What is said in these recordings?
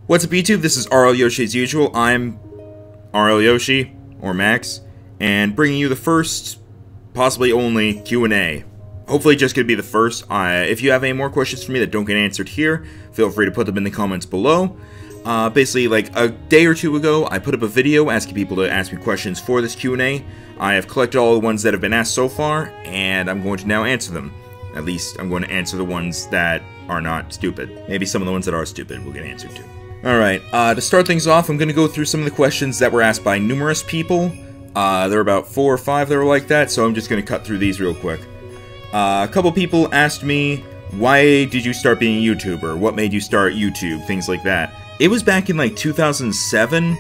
What's up YouTube, this is RL Yoshi as usual. I'm RL Yoshi, or Max, and bringing you the first, possibly only, Q&A. Hopefully just gonna be the first. If you have any more questions for me that don't get answered here, feel free to put them in the comments below. Basically, like a day or two ago, I put up a video asking people to ask me questions for this Q&A. I have collected all the ones that have been asked so far, and I'm going to now answer them. At least, I'm going to answer the ones that are not stupid. Maybe some of the ones that are stupid will get answered too. Alright, to start things off, I'm going to go through some of the questions that were asked by numerous people. There were about 4 or 5 that were like that, so I'm just going to cut through these real quick. A couple people asked me, why did you start being a YouTuber? What made you start YouTube? Things like that. It was back in like 2007,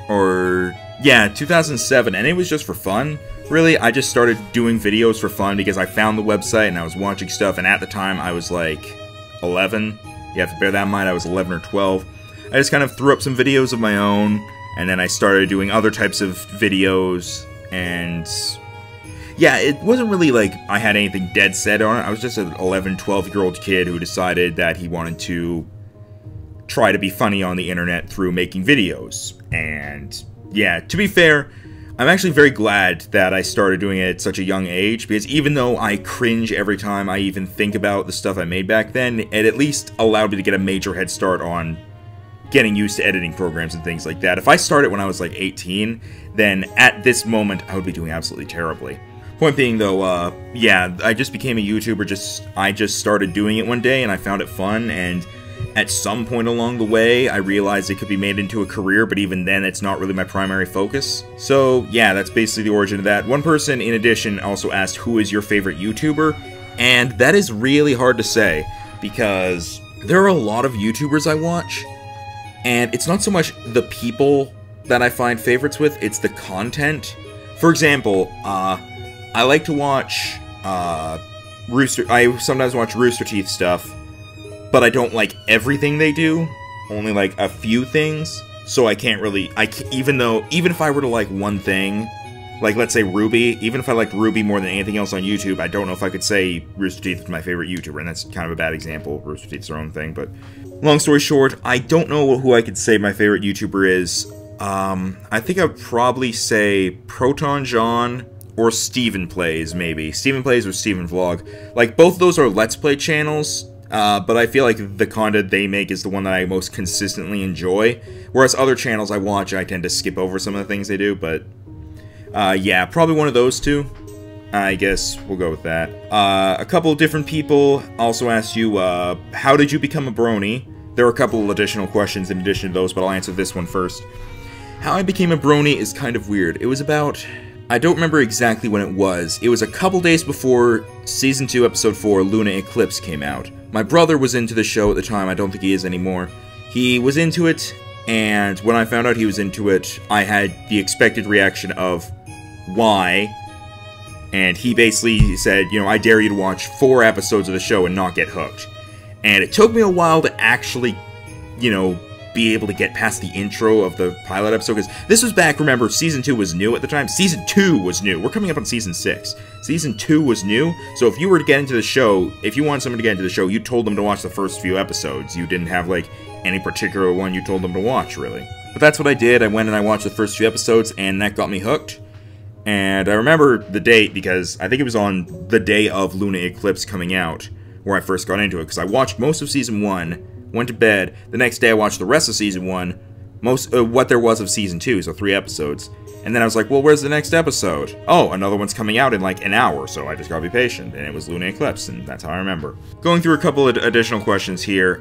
or yeah, 2007, and it was just for fun. Really, I just started doing videos for fun because I found the website and I was watching stuff, and at the time I was like 11. You have to bear that in mind, I was 11 or 12. I just kind of threw up some videos of my own, and then I started doing other types of videos, and yeah, it wasn't really like I had anything dead set on it. I was just an 11, 12-year-old kid who decided that he wanted to try to be funny on the internet through making videos. And yeah, to be fair, I'm actually very glad that I started doing it at such a young age, because even though I cringe every time I even think about the stuff I made back then, it at least allowed me to get a major head start on getting used to editing programs and things like that. If I started when I was like 18, then at this moment I would be doing absolutely terribly. Point being though, yeah, I just became a YouTuber, I just started doing it one day and I found it fun, and at some point along the way, I realized it could be made into a career, but even then, it's not really my primary focus. So, yeah, that's basically the origin of that. One person, in addition, also asked, who is your favorite YouTuber? And that is really hard to say, because there are a lot of YouTubers I watch, and it's not so much the people that I find favorites with, it's the content. For example, I like to watch, I sometimes watch Rooster Teeth stuff, but I don't like everything they do, only like a few things, so I can't really, even if I were to like one thing, like let's say Ruby, even if I liked Ruby more than anything else on YouTube, I don't know if I could say Rooster Teeth is my favorite YouTuber, and that's kind of a bad example. Rooster Teeth's their own thing, but long story short, I don't know who I could say my favorite YouTuber is. I think I'd probably say Proton John or Steven Plays, maybe. Steven Plays or Steven Vlog. Like, both of those are Let's Play channels, but I feel like the content they make is the one that I most consistently enjoy. Whereas other channels I watch, I tend to skip over some of the things they do, but yeah, probably one of those two. I guess we'll go with that. A couple of different people also asked you, how did you become a brony? There are a couple of additional questions in addition to those, but I'll answer this one first. How I became a brony is kind of weird. It was about, I don't remember exactly when it was. It was a couple days before Season 2, Episode 4, Lunar Eclipse came out. My brother was into the show at the time, I don't think he is anymore. He was into it, and when I found out he was into it, I had the expected reaction of, why? And he basically said, you know, I dare you to watch 4 episodes of the show and not get hooked. And it took me a while to actually, you know, be able to get past the intro of the pilot episode, because this was back, remember, Season 2 was new at the time. Season 2 was new. We're coming up on Season 6. Season 2 was new, so if you were to get into the show, if you wanted someone to get into the show, you told them to watch the first few episodes. You didn't have, like, any particular one you told them to watch, really. But that's what I did. I went and I watched the first few episodes, and that got me hooked. And I remember the date, because I think it was on the day of Lunar Eclipse coming out, where I first got into it, because I watched most of Season 1, went to bed, the next day I watched the rest of Season 1, what there was of Season 2, so 3 episodes, and then I was like, well, where's the next episode? Oh, another one's coming out in like an hour, so I just gotta be patient, and it was Lunar Eclipse, and that's how I remember. Going through a couple of additional questions here,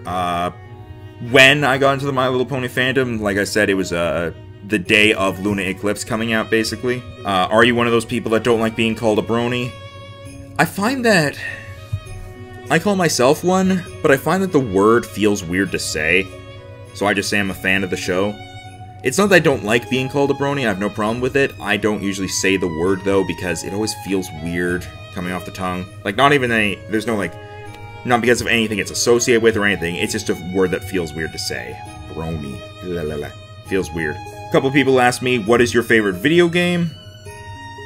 when I got into the My Little Pony fandom, like I said, it was, the day of Lunar Eclipse coming out, basically. Are you one of those people that don't like being called a brony? I find that I call myself one, but I find that the word feels weird to say, so I just say I'm a fan of the show. It's not that I don't like being called a brony, I have no problem with it. I don't usually say the word, though, because it always feels weird coming off the tongue. Like, not even there's no, like, not because of anything it's associated with or anything, it's just a word that feels weird to say. Brony. Feels weird. A couple people asked me, what is your favorite video game?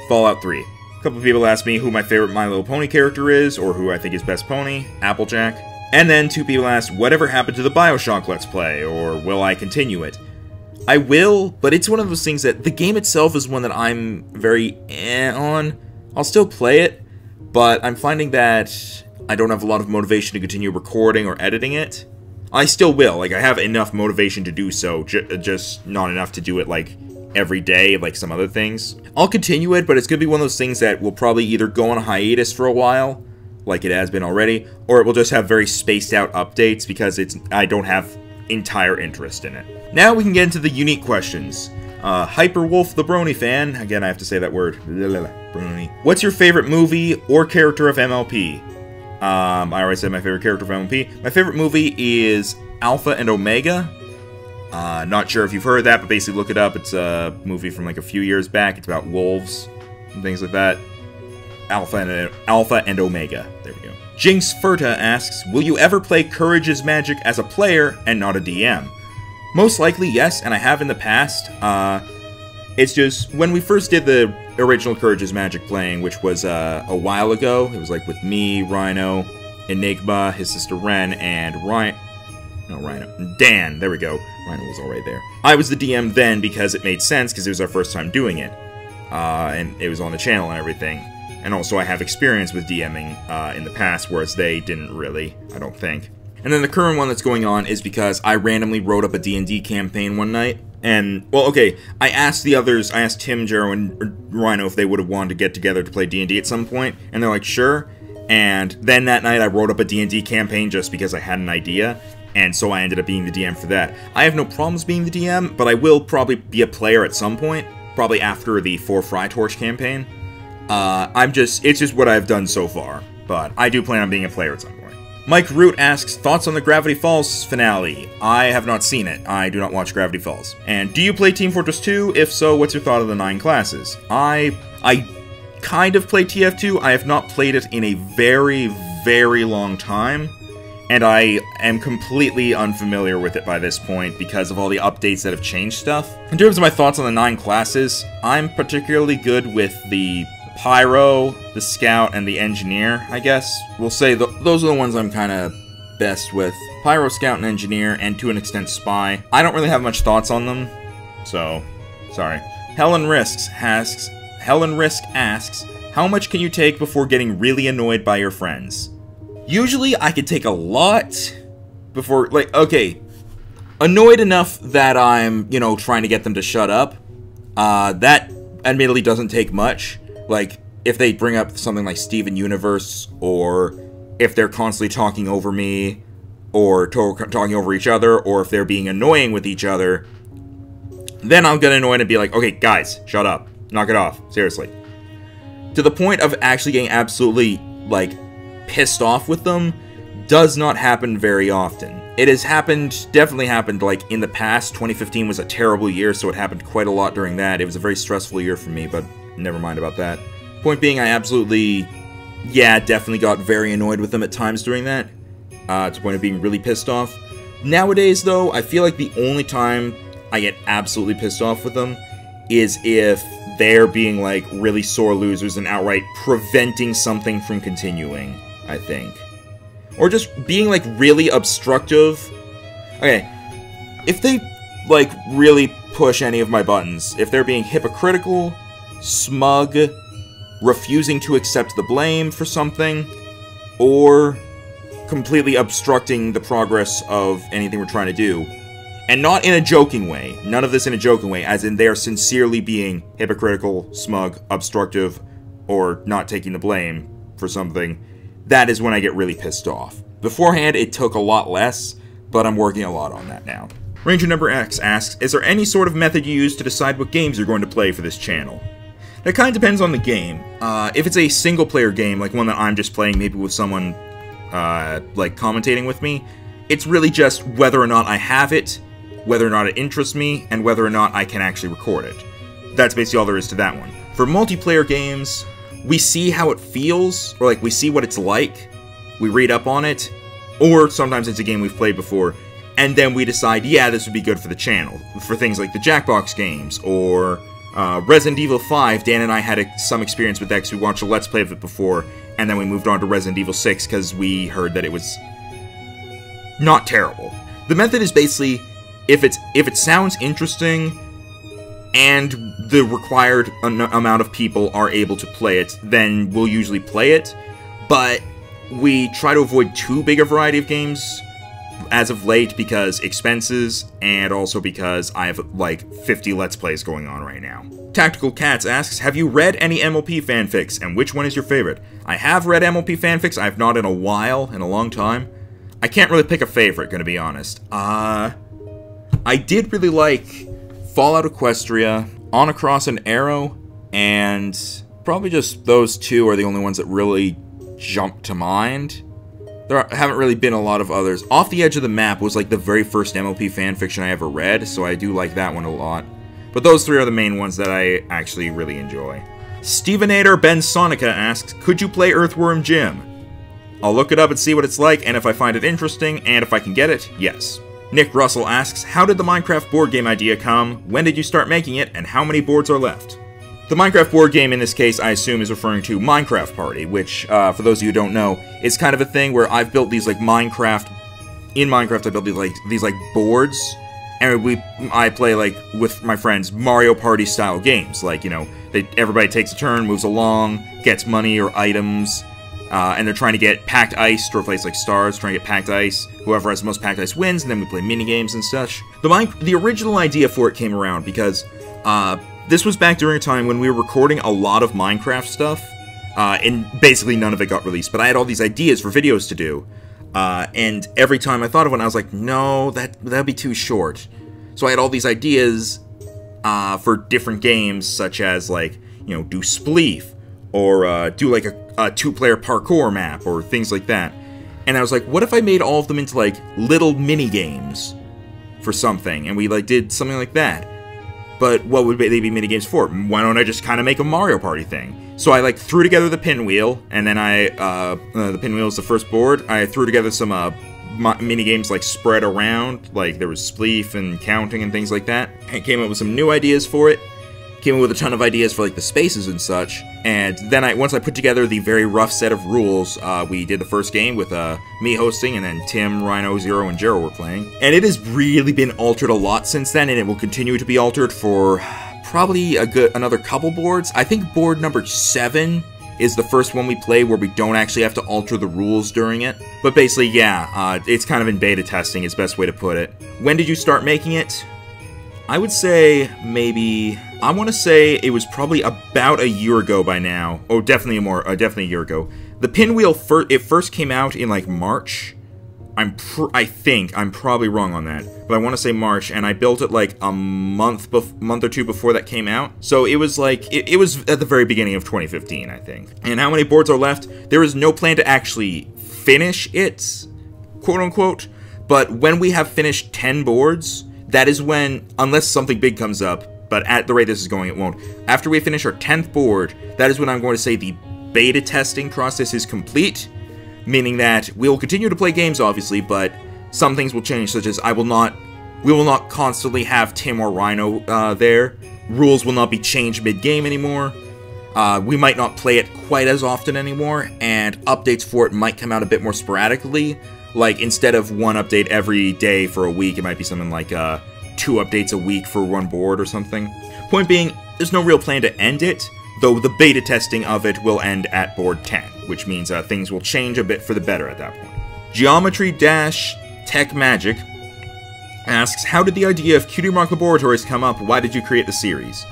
Fallout 3. A couple of people asked me who my favorite My Little Pony character is, or who I think is best pony. Applejack. And then 2 people asked, whatever happened to the BioShock Let's Play, or will I continue it? I will, but it's one of those things that the game itself is one that I'm very on. I'll still play it, but I'm finding that I don't have a lot of motivation to continue recording or editing it. I still will, like, I have enough motivation to do so, just not enough to do it, like, every day, like some other things. I'll continue it, but it's gonna be one of those things that will probably either go on a hiatus for a while, like it has been already, or it will just have very spaced out updates because I don't have entire interest in it. Now we can get into the unique questions. Hyperwolf the Brony fan, again I have to say that word, Brony. What's your favorite movie or character of MLP? I already said my favorite character of MLP. My favorite movie is Alpha and Omega. Not sure if you've heard of that, but basically look it up. It's a movie from like a few years back. It's about wolves and things like that. Alpha and Omega. There we go. Jinx Furta asks, will you ever play Courage is Magic as a player and not a DM? Most likely, yes, and I have in the past. It's just, when we first did the original Courage is Magic playing, which was a while ago, it was like with me, Rhino, Enigma, his sister Ren, and Dan, there we go. Rhino was already there. I was the DM then because it made sense, because it was our first time doing it. And it was on the channel and everything. And also I have experience with DMing in the past, whereas they didn't really, I don't think. And then the current one that's going on is because I randomly wrote up a D&D campaign one night. And, well, okay, I asked the others, I asked Tim, Jero, and Rhino if they would have wanted to get together to play D&D at some point. And they're like, sure. And then that night I wrote up a D&D campaign just because I had an idea. And so I ended up being the DM for that. I have no problems being the DM, but I will probably be a player at some point. Probably after the 4 Fry Torch campaign. It's just what I've done so far, but I do plan on being a player at some point. Mike Root asks, thoughts on the Gravity Falls finale? I have not seen it. I do not watch Gravity Falls. And do you play Team Fortress 2? If so, what's your thought of the 9 classes? I kind of play TF2. I have not played it in a very, very long time. And I am completely unfamiliar with it by this point because of all the updates that have changed stuff. In terms of my thoughts on the 9 classes, I'm particularly good with the Pyro, the Scout, and the Engineer, I guess. We'll say those are the ones I'm kind of best with. Pyro, Scout, and Engineer, and to an extent Spy. I don't really have much thoughts on them, so sorry. Helen Risk asks, how much can you take before getting really annoyed by your friends? Usually, I could take a lot before, like, okay, annoyed enough that I'm, you know, trying to get them to shut up. That admittedly doesn't take much. Like, if they bring up something like Steven Universe, or if they're constantly talking over me, or talking over each other, or if they're being annoying with each other, then I'll get annoyed and be like, okay, guys, shut up. Knock it off. Seriously. To the point of actually getting absolutely, like, pissed off with them does not happen very often. It has happened, definitely happened, like, in the past. 2015 was a terrible year, so it happened quite a lot during that. It was a very stressful year for me, but never mind about that. Point being, I absolutely, yeah, definitely got very annoyed with them at times during that, to the point of being really pissed off. Nowadays, though, I feel like the only time I get absolutely pissed off with them is if they're being, like, really sore losers and outright preventing something from continuing, I think. Or just being, like, really obstructive. Okay, if they, like, really push any of my buttons, if they're being hypocritical, smug, refusing to accept the blame for something, or completely obstructing the progress of anything we're trying to do, and not in a joking way, none of this in a joking way, as in they're sincerely being hypocritical, smug, obstructive, or not taking the blame for something, that is when I get really pissed off. Beforehand, it took a lot less, but I'm working a lot on that now. Ranger Number X asks, is there any sort of method you use to decide what games you're going to play for this channel? That kind of depends on the game. If it's a single-player game, like one that I'm just playing maybe with someone, like, commentating with me, it's really just whether or not I have it, whether or not it interests me, and whether or not I can actually record it. That's basically all there is to that one. For multiplayer games, we see how it feels, or like we see what it's like, we read up on it, or sometimes it's a game we've played before, and then we decide, yeah, this would be good for the channel. For things like the Jackbox games, or Resident Evil 5, Dan and I had some experience with that because we watched a Let's Play of it before, and then we moved on to Resident Evil 6 because we heard that it was not terrible. The method is basically, if it sounds interesting, and the required amount of people are able to play it, then we'll usually play it. But we try to avoid too big a variety of games as of late because expenses, and also because I have like 50 Let's Plays going on right now. Tactical Cats asks, have you read any MLP fanfics, and which one is your favorite? I have read MLP fanfics, I have not in a while, in a long time. I can't really pick a favorite, gonna be honest. I did really like Fallout Equestria, On Across an Arrow, and probably just those two are the only ones that really jump to mind. There haven't really been a lot of others. Off the Edge of the Map was like the very first MLP fanfiction I ever read, so I do like that one a lot. But those three are the main ones that I actually really enjoy. Stevenator Ben Sonica asks, could you play Earthworm Jim? I'll look it up and see what it's like, and if I find it interesting, and if I can get it, yes. Nick Russell asks, how did the Minecraft board game idea come? When did you start making it, and how many boards are left? The Minecraft board game in this case, I assume, is referring to Minecraft Party, which, for those of you who don't know, is kind of a thing where I've built these, like, in Minecraft, I built these boards, and I play, like, with my friends, Mario Party-style games. Like, you know, everybody takes a turn, moves along, gets money or items, and they're trying to get packed ice to replace, like, stars, trying to get packed ice. Whoever has the most packed ice wins, and then we play mini-games and such. The original idea for it came around because, this was back during a time when we were recording a lot of Minecraft stuff, and basically none of it got released, but I had all these ideas for videos to do, and every time I thought of one, I was like, no, that'd be too short. So I had all these ideas, for different games, such as, like, you know, do Spleef, or, do, like, a two-player parkour map, or things like that. And I was like, what if I made all of them into, like, little mini-games for something, and we, like, did something like that? But what would they be mini-games for? Why don't I just kind of make a Mario Party thing? So I, like, threw together the pinwheel, and then the pinwheel is the first board. I threw together some, mini-games, like, spread around, like, there was Spleef and counting and things like that. I came up with some new ideas for it. Came up with a ton of ideas for, like, the spaces and such, and then once I put together the very rough set of rules, we did the first game with, me hosting, and then Tim, Rhino, Zero, and Jero were playing. And it has really been altered a lot since then, and it will continue to be altered for probably another couple boards. I think board number 7 is the first one we play where we don't actually have to alter the rules during it. But basically, yeah, it's kind of in beta testing is the best way to put it. When did you start making it? I would say maybe, I want to say it was probably about a year ago by now. Oh, definitely definitely a year ago. The pinwheel first came out in like March. I think I'm probably wrong on that, but I want to say March, and I built it like a month or two before that came out. So it was like it was at the very beginning of 2015, I think. And how many boards are left? There is no plan to actually finish it, quote unquote. But when we have finished 10 boards. That is when, unless something big comes up, but at the rate this is going, it won't. After we finish our 10th board, that is when I'm going to say the beta testing process is complete, meaning that we will continue to play games, obviously, but some things will change, such as we will not constantly have Tim or Rhino there. Rules will not be changed mid-game anymore. We might not play it quite as often anymore, and updates for it might come out a bit more sporadically. Like, instead of one update every day for a week, it might be something like 2 updates a week for one board or something. Point being, there's no real plan to end it, though the beta testing of it will end at board 10, which means things will change a bit for the better at that point. Geometry-Tech Magic asks, how did the idea of Cutie Mark Laboratories come up? Why did you create the series?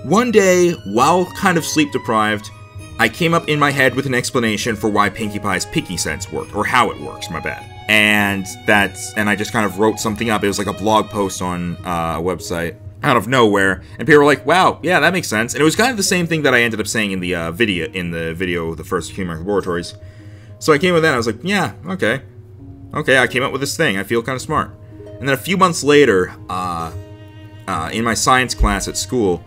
One day, while kind of sleep-deprived, I came up in my head with an explanation for why Pinkie Pie's picky sense worked, or how it works, my bad. And I just kind of wrote something up. It was like a blog post on a website out of nowhere, and people were like, wow, yeah, that makes sense. And it was kind of the same thing that I ended up saying in the video, the first Cutie Mark Laboratories. So I came with that, and I was like, yeah, okay, I came up with this thing, I feel kind of smart. And then a few months later, in my science class at school,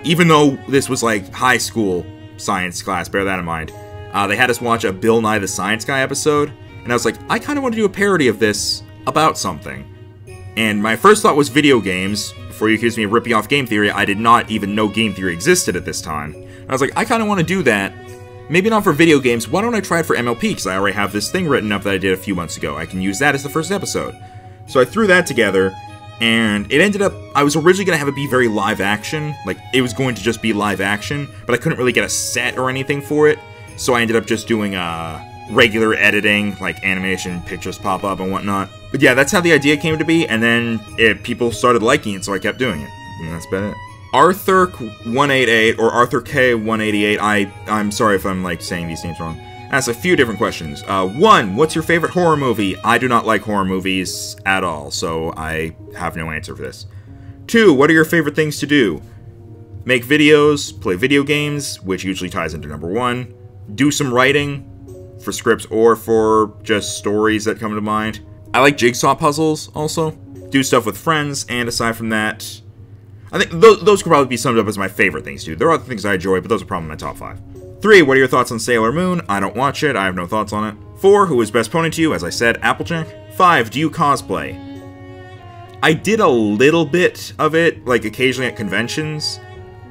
even though this was like high school science class, bear that in mind, they had us watch a Bill Nye the Science Guy episode, and I was like, I kind of want to do a parody of this about something. And my first thought was video games. Before you accused me of ripping off game theory, I did not even know game theory existed at this time. And I was like, I kind of want to do that, maybe not for video games, why don't I try it for MLP, because I already have this thing written up that I did a few months ago. I can use that as the first episode. So I threw that together, and it ended up, I was originally going to have it be very live action, like, it was going to just be live action, but I couldn't really get a set or anything for it, so I ended up just doing, regular editing, like animation, pictures pop up and whatnot. But yeah, that's how the idea came to be, and then people started liking it, so I kept doing it. And that's about it. Arthur188, or ArthurK188, I'm sorry if I'm, like, saying these names wrong, asks a few different questions. 1, what's your favorite horror movie? I do not like horror movies at all, so I have no answer for this. 2, what are your favorite things to do? Make videos, play video games, which usually ties into number 1. Do some writing, for scripts or for just stories that come to mind. I like jigsaw puzzles, also. Do stuff with friends, and aside from that, I think those could probably be summed up as my favorite things to do. There are other things I enjoy, but those are probably my top 5. 3, what are your thoughts on Sailor Moon? I don't watch it, I have no thoughts on it. 4, who is best pony to you? As I said, Applejack. 5, do you cosplay? I did a little bit of it, like occasionally at conventions,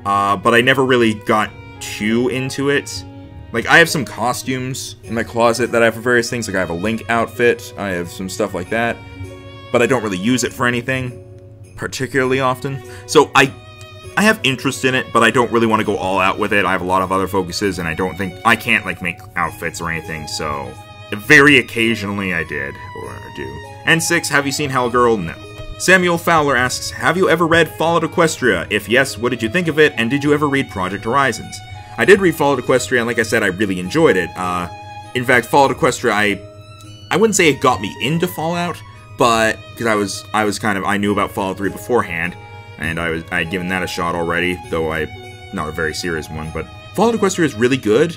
but I never really got too into it. Like, I have some costumes in my closet that I have for various things, like I have a Link outfit, I have some stuff like that, but I don't really use it for anything particularly often. So I have interest in it, but I don't really want to go all out with it. I have a lot of other focuses, and I can't, like, make outfits or anything, so very occasionally I did, or do. And 6, have you seen Hellgirl? No. Samuel Fowler asks, have you ever read Fallout Equestria? If yes, what did you think of it, and did you ever read Project Horizons? I did read Fallout Equestria, and like I said, I really enjoyed it. In fact, Fallout Equestria, I wouldn't say it got me into Fallout, but because I knew about Fallout 3 beforehand, and I had given that a shot already, though not a very serious one. But Fallout Equestria is really good.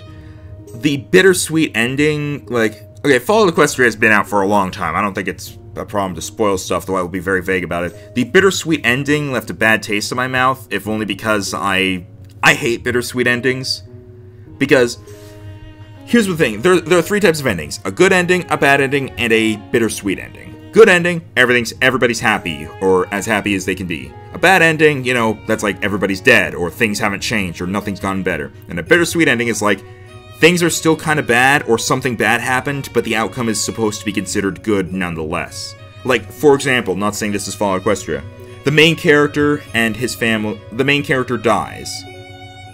The bittersweet ending, like, okay, Fallout Equestria has been out for a long time. I don't think it's a problem to spoil stuff, though I will be very vague about it. The bittersweet ending left a bad taste in my mouth, if only because I hate bittersweet endings, because here's the thing, there are 3 types of endings: a good ending, a bad ending, and a bittersweet ending. Good ending, everybody's happy, or as happy as they can be. A bad ending, you know, that's like everybody's dead, or things haven't changed, or nothing's gotten better. And a bittersweet ending is like, things are still kind of bad, or something bad happened, but the outcome is supposed to be considered good nonetheless. Like, for example, not saying this is Fallout Equestria, the main character and his family, the main character dies,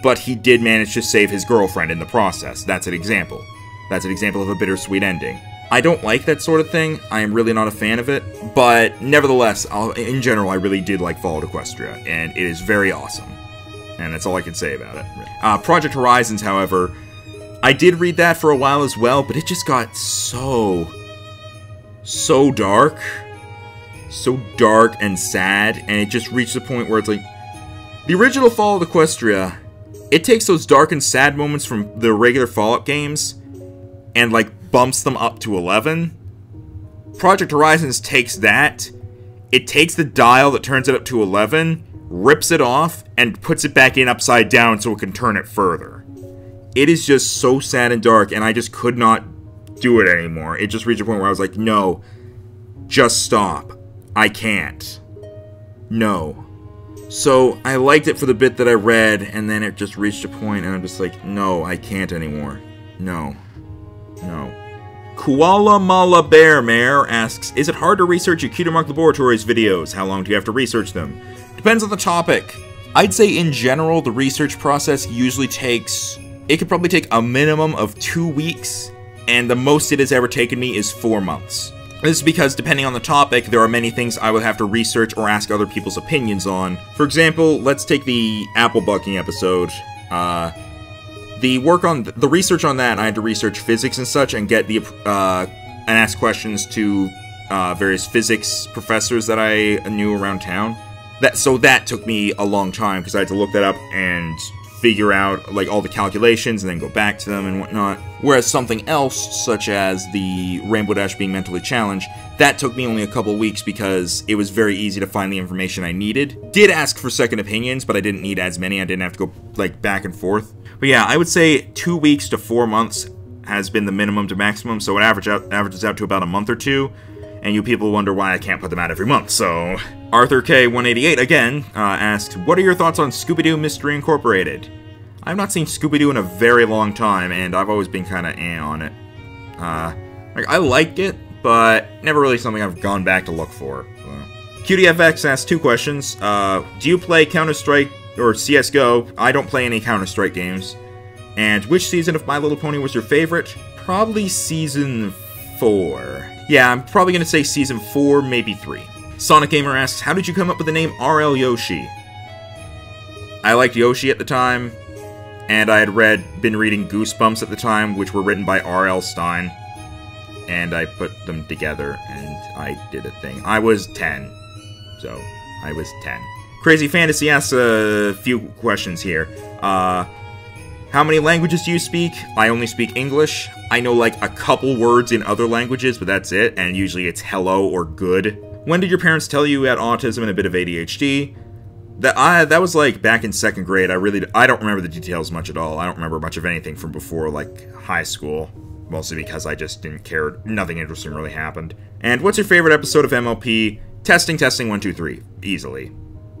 but he did manage to save his girlfriend in the process. That's an example. That's an example of a bittersweet ending. I don't like that sort of thing. I am really not a fan of it, but nevertheless, in general, I really did like Fallout Equestria, and it is very awesome. And that's all I can say about it. Project Horizons, however, I did read that for a while as well, but it just got so dark. So dark and sad, and it just reached the point where it's like, the original Fallout Equestria, it takes those dark and sad moments from the regular Fallout games and, like, bumps them up to 11. Project Horizons takes that, it takes the dial that turns it up to 11, rips it off, and puts it back in upside down so it can turn it further. It is just so sad and dark, and I just could not do it anymore. It just reached a point where I was like, no, just stop. I can't. No. So, I liked it for the bit that I read, and then it just reached a point, and I'm just like, no, I can't anymore. No. No. Koala Mala Bear Mare asks, is it hard to research Akita Mark Laboratories videos? How long do you have to research them? Depends on the topic. I'd say in general, the research process usually takes, it could probably take a minimum of 2 weeks, and the most it has ever taken me is 4 months. This is because, depending on the topic, there are many things I would have to research or ask other people's opinions on. For example, let's take the apple bucking episode. The research on that, I had to research physics and such, and get and ask questions to various physics professors that I knew around town. So that took me a long time, because I had to look that up and figure out, like, all the calculations and then go back to them and whatnot. Whereas something else, such as the Rainbow Dash being mentally challenged, that took me only a couple weeks because it was very easy to find the information I needed. Did ask for second opinions, but I didn't need as many. I didn't have to go, like, back and forth. But yeah, I would say 2 weeks to 4 months has been the minimum to maximum, so it averages out to about a month or 2. And you people wonder why I can't put them out every month, so... ArthurK188, again, asks, what are your thoughts on ScoobyDoo Mystery Incorporated? I've not seen Scooby-Doo in a very long time, and I've always been kind of on it. Like, I like it, but never really something I've gone back to look for. So. QDFX asks 2 questions. Do you play Counter-Strike or CSGO? I don't play any Counter-Strike games. And which season of My Little Pony was your favorite? Probably Season 4. Yeah, I'm probably going to say Season 4, maybe 3. Sonic Gamer asks, how did you come up with the name RL Yoshi? I liked Yoshi at the time, and I had been reading Goosebumps at the time, which were written by R.L. Stine, and I put them together, and I did a thing. I was 10, so I was 10. Crazy Fantasy asks a few questions here. How many languages do you speak? I only speak English. I know like a couple words in other languages, but that's it, and usually it's hello or good. When did your parents tell you you had autism and a bit of ADHD? That was like back in 2nd grade. I don't remember the details much at all. I don't remember much of anything from before like high school, mostly because I just didn't care. Nothing interesting really happened. And what's your favorite episode of MLP? Testing 1 2 3, easily.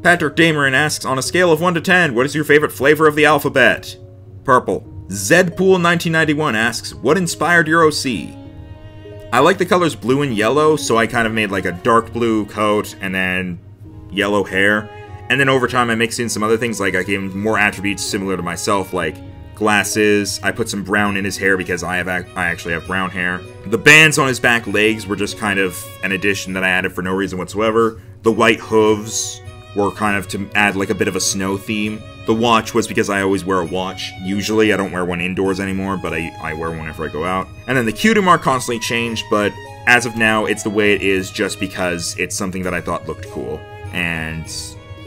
Patrick Dameron asks, on a scale of 1 to 10, what is your favorite flavor of the alphabet? Purple. Zedpool1991 asks, what inspired your OC? I like the colors blue and yellow, so I kind of made like a dark blue coat and then yellow hair. And then over time I mixed in some other things, like I gave him more attributes similar to myself, like glasses. I put some brown in his hair because I actually have brown hair. The bands on his back legs were just kind of an addition that I added for no reason whatsoever. The white hooves were kind of to add like a bit of a snow theme. The watch was because I always wear a watch. Usually, I don't wear one indoors anymore, but I wear one whenever I go out. And then the Q2 mark constantly changed, but as of now, it's the way it is just because it's something that I thought looked cool. And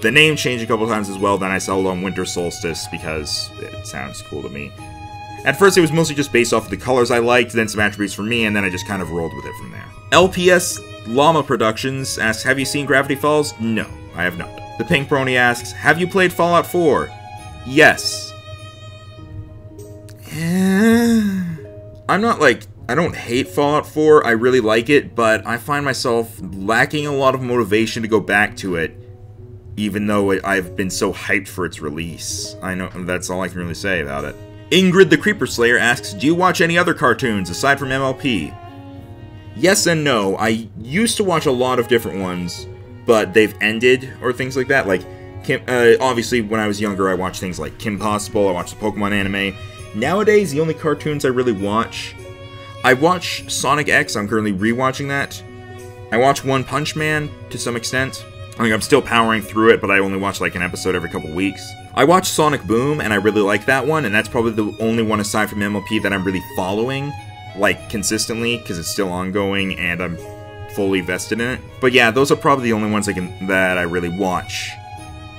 the name changed a couple times as well, then I settled on Winter Solstice because it sounds cool to me. At first, it was mostly just based off of the colors I liked, then some attributes from me, and then I just kind of rolled with it from there. LPS Llama Productions asks, have you seen Gravity Falls? No, I have not. The Pink Brony asks, have you played Fallout 4? Yes. I'm not like, I don't hate Fallout 4, I really like it, but I find myself lacking a lot of motivation to go back to it, even though I've been so hyped for its release. I know, that's all I can really say about it. Ingrid the Creeper Slayer asks, do you watch any other cartoons aside from MLP? Yes and no. I used to watch a lot of different ones, but they've ended, or things like that. Like, obviously, when I was younger, I watched things like Kim Possible, I watched the Pokemon anime. Nowadays, the only cartoons I really watch... I watch Sonic X, I'm currently rewatching that. I watch One Punch Man, to some extent. I mean, I'm still powering through it, but I only watch like an episode every couple weeks. I watch Sonic Boom, and I really like that one, and that's probably the only one aside from MLP that I'm really following, like, consistently, because it's still ongoing, and I'm fully vested in it. But yeah, those are probably the only ones that I really watch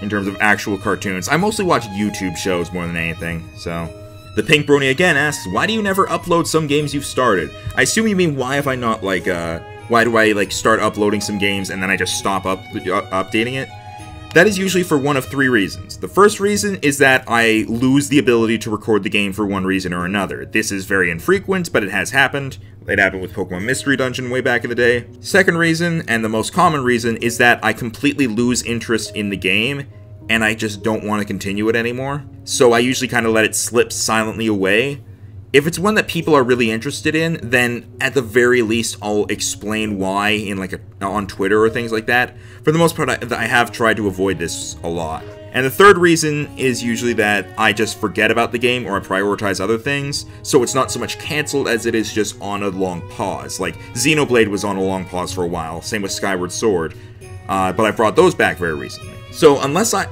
in terms of actual cartoons. I mostly watch YouTube shows more than anything, so... The Pink Brony again asks, why do you never upload some games you've started? I assume you mean why have I not, like, why do I, like, start uploading some games and then I just stop updating it? That is usually for one of 3 reasons. The first reason is that I lose the ability to record the game for one reason or another. This is very infrequent, but it has happened. It happened with Pokemon Mystery Dungeon way back in the day. Second reason, and the most common reason, is that I completely lose interest in the game, and I just don't want to continue it anymore. So I usually kind of let it slip silently away. If it's one that people are really interested in, then at the very least I'll explain why in like on Twitter or things like that. For the most part, I have tried to avoid this a lot. And the third reason is usually that I just forget about the game or I prioritize other things, so it's not so much canceled as it is just on a long pause. Like, Xenoblade was on a long pause for a while, same with Skyward Sword, but I brought those back very recently. So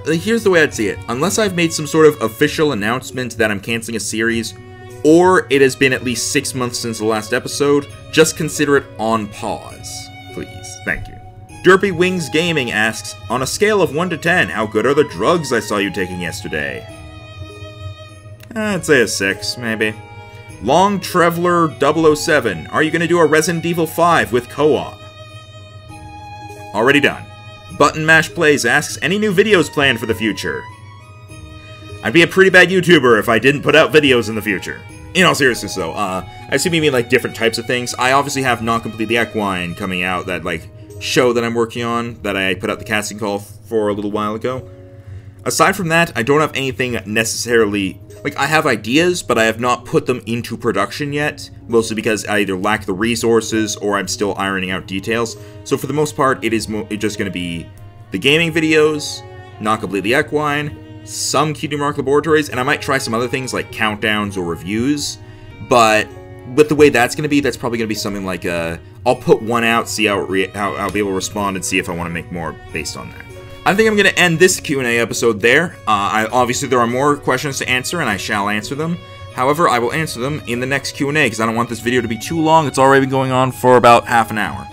here's the way I'd see it. Unless I've made some sort of official announcement that I'm canceling a series, or it has been at least 6 months since the last episode, just consider it on pause. Please. Thank you. Derpy Wings Gaming asks, on a scale of 1 to 10, how good are the drugs I saw you taking yesterday? I'd say a 6, maybe. Long Traveler 007, are you going to do a Resident Evil 5 with co-op? Already done. Button Mash Plays asks, any new videos planned for the future? I'd be a pretty bad YouTuber if I didn't put out videos in the future. In all seriousness though, I assume you mean like different types of things. I obviously have Not Complete the Equine coming out, that like show that I'm working on, that I put out the casting call for a little while ago. Aside from that, I don't have anything necessarily... Like, I have ideas, but I have not put them into production yet, mostly because I either lack the resources or I'm still ironing out details. So for the most part, it is just going to be the gaming videos, not completely equine, some Cutie Mark Laboratories, and I might try some other things like countdowns or reviews, but with the way that's going to be, that's probably going to be something like I'll put one out, see how I'll be able to respond, and see if I want to make more based on that. I think I'm going to end this Q&A episode there. Obviously, there are more questions to answer, and I shall answer them. However, I will answer them in the next Q&A, because I don't want this video to be too long. It's already been going on for about half an hour.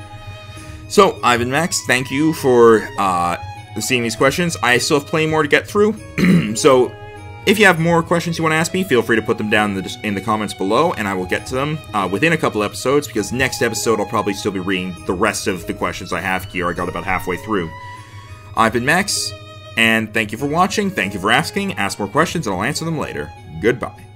So, I've been Max. Thank you for seeing these questions. I still have plenty more to get through. So, if you have more questions you want to ask me, feel free to put them down in the comments below, and I will get to them within a couple episodes, because next episode I'll probably still be reading the rest of the questions I have here. I got about halfway through. I've been Max, and thank you for watching, thank you for asking, ask more questions, and I'll answer them later. Goodbye.